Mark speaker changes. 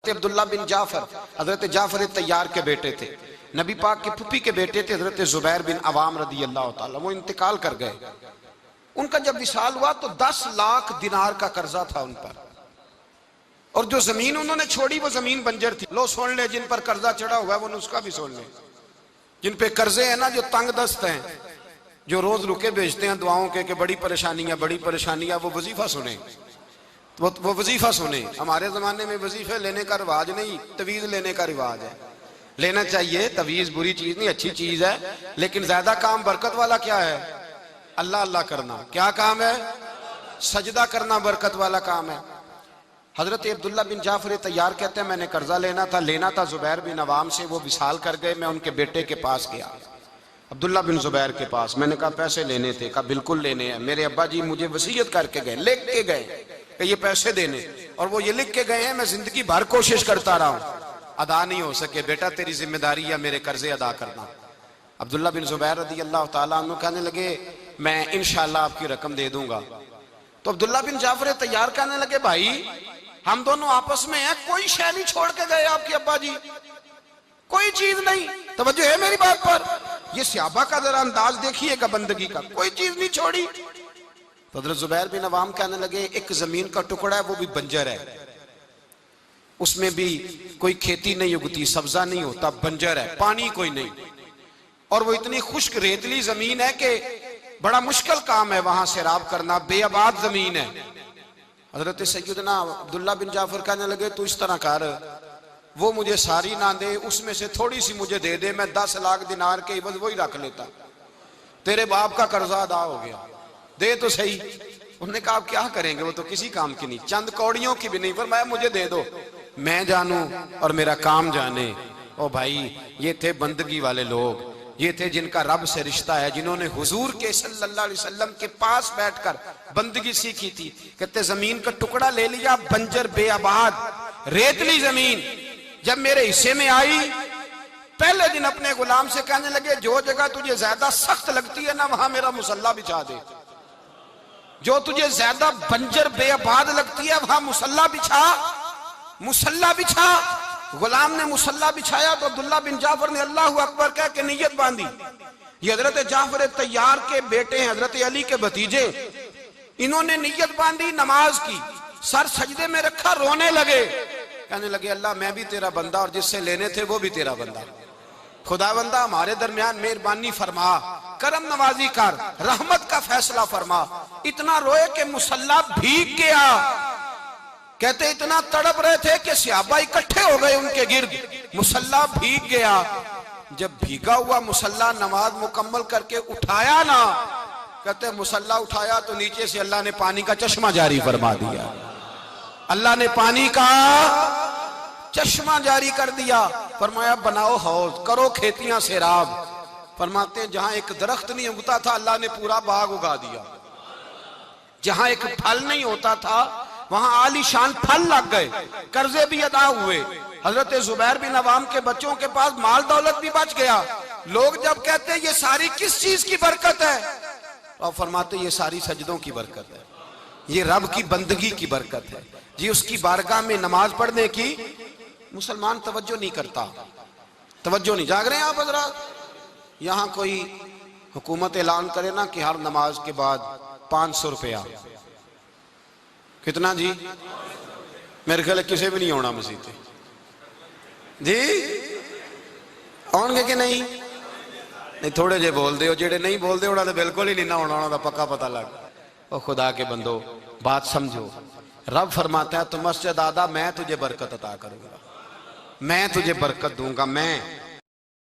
Speaker 1: عبداللہ بن جعفر حضرت جعفر طیار کے بیٹے تھے، نبی پاک کی پھپھی کے بیٹے تھے حضرت زبیر بن عوام رضی اللہ تعالیٰ، وہ انتقال کر گئے۔ ان کا جب وصال ہوا تو 10 لاکھ دینار کا قرضہ تھا ان پر، اور جو زمین انہوں نے چھوڑی وہ زمین بنجر تھی۔ لو سن لے، جن پر قرضہ چڑھا ہوا ہے وہ نسخہ بھی سن لے، جن پہ قرضے ہیں نا، جو تنگ دست ہیں، جو روز رکے بھیجتے ہیں دعاؤں کے کہ بڑی پریشانیاں، وہ وظیفہ سنیں، وہ وظیفہ سنیں۔ ہمارے زمانے میں وظیفے لینے کا رواج نہیں، تویز لینے کا رواج ہے۔ لینا چاہیے، تویز بری چیز نہیں، اچھی چیز ہے، لیکن زیادہ کام برکت والا کیا ہے؟ اللہ اللہ کرنا۔ کیا کام ہے؟ سجدہ کرنا برکت والا کام ہے۔ حضرت عبداللہ بن جعفر طیار کہتے ہیں میں نے قرضہ لینا تھا زبیر بن عوام سے، وہ وصال کر گئے۔ میں ان کے بیٹے کے پاس گیا، عبداللہ بن زبیر کے پاس۔ میں نے کہا پیسے لینے تھے، کہا بالکل لینے ہیں، میرے ابا جی مجھے وصیت کر کے گئے، لکھ کے گئے کہ یہ پیسے دینے، اور وہ یہ لکھ کے گئے ہیں، میں زندگی بھر کوشش کرتا رہا ہوں، ادا نہیں ہو سکے۔ بیٹا تیری ذمہ داری ہے میرے قرضے ادا کرنا۔ عبداللہ بن زبیر رضی اللہ تعالیٰ عنہ کہنے لگے میں انشاءاللہ آپ کی رقم دے دوں گا۔ تو عبداللہ بن جعفر طیار کہنے لگے بھائی ہم دونوں آپس میں ہیں، کوئی شے نہیں چھوڑ کے گئے آپ کے ابا جی، کوئی چیز نہیں، توجہ ہے میری بات پر؟ یہ صحابہ کا ذرا انداز دیکھیے گا بندگی کا، کوئی چیز نہیں چھوڑی۔ تو حضرت زبیر بن عوام کہنے لگے ایک زمین کا ٹکڑا ہے وہ بھی بنجر ہے، اس میں بھی کوئی کھیتی نہیں اگتی، سبزہ نہیں ہوتا، بنجر ہے، پانی کوئی نہیں، اور وہ اتنی خشک ریتلی زمین ہے کہ بڑا مشکل کام ہے وہاں سیراب کرنا، بے آباد زمین ہے۔ حضرت سیدنا عبداللہ بن جعفر کہنے لگے تو اس طرح کر، وہ مجھے ساری نہ دے، اس میں سے تھوڑی سی مجھے دے دے، میں 10 لاکھ دینار کے عوض وہی رکھ لیتا، تیرے باپ کا قرضہ ادا ہو گیا، دے تو صحیح۔ انہوں نے کہا آپ کیا کریں گے، وہ تو کسی کام کی نہیں، چند کوڑیوں کی بھی نہیں، فرمایا مجھے دے دو، میں جانوں اور میرا کام جانے۔ او بھائی یہ تھے بندگی والے لوگ، یہ تھے جن کا رب سے رشتہ ہے، جنہوں نے حضور کے صلی اللہ علیہ وسلم کے پاس بیٹھ کر بندگی سیکھی تھی۔ کہتے زمین کا ٹکڑا لے لیا، بنجر بے آباد ریتلی زمین، جب میرے حصے میں آئی پہلے دن اپنے غلام سے کہنے لگے جو جگہ تجھے زیادہ سخت لگتی ہے نا وہاں میرا مصلی بچھا دے، جو تجھے زیادہ بنجر بے آباد لگتی ہے وہاں مصلی بچھا۔ غلام نے مصلی بچھایا تو عبداللہ بن جعفر نے اللہ اکبر کہہ کے نیت باندھی۔ یہ حضرت جعفر طیار کے بیٹے ہیں، حضرت علی کے بھتیجے، انہوں نے نیت باندھی، نماز کی، سر سجدے میں رکھا، رونے لگے، کہنے لگے اللہ میں بھی تیرا بندہ اور جس سے لینے تھے وہ بھی تیرا بندہ، خدا بندہ ہمارے درمیان مہربانی فرما، کرم نوازی کر، رحمت کا فیصلہ فرما۔ اتنا روئے کہ مصلی بھیگ گیا۔ کہتے اتنا تڑپ رہے تھے کہ صحابہ اکٹھے ہو گئے ان کے گرد، مصلی بھیگ گیا۔ جب بھیگا ہوا مصلی نماز مکمل کر کے اٹھایا نا، کہتے مصلی اٹھایا تو نیچے سے اللہ نے پانی کا چشمہ جاری فرما دیا، اللہ نے پانی کا چشمہ جاری کر دیا۔ فرمایا بناؤ حوض، کرو کھیتیاں سیراب۔ فرماتے ہیں جہاں ایک درخت نہیں اگتا تھا اللہ نے پورا باغ اگا دیا، جہاں ایک پھل نہیں ہوتا تھا وہاں عالی شان پھل لگ گئے، قرضے بھی ادا ہوئے۔ حضرت زبیر بن عوام کے بچوں کے پاس مال دولت بھی بچ گیا۔ لوگ جب کہتے ہیں یہ ساری کس چیز کی برکت ہے، اور فرماتے یہ ساری سجدوں کی برکت ہے، یہ رب کی بندگی کی برکت ہے جی، اس کی بارگاہ میں نماز پڑھنے کی مسلمان توجہ نہیں کرتا، توجہ نہیں۔ جاگ رہے ہیں آپ حضرات؟ یہاں کوئی حکومت اعلان کرے نا کہ ہر نماز کے بعد 500 روپیہ، کتنا جی؟ میرے خیال کسی بھی نہیں ہونا مسیح جی، آؤں گے کہ نہیں؟ نہیں تھوڑے جے بول دے ہو، جیڑے نہیں بول دے ہونا تو بالکل ہی نہیں نہ ہونا، ہونا پکا پتہ لگ۔ او خدا کے بندو بات سمجھو، رب فرماتا ہے تو مسجد آدھا میں تجھے برکت عطا کروں گا، میں تجھے برکت دوں گا، میں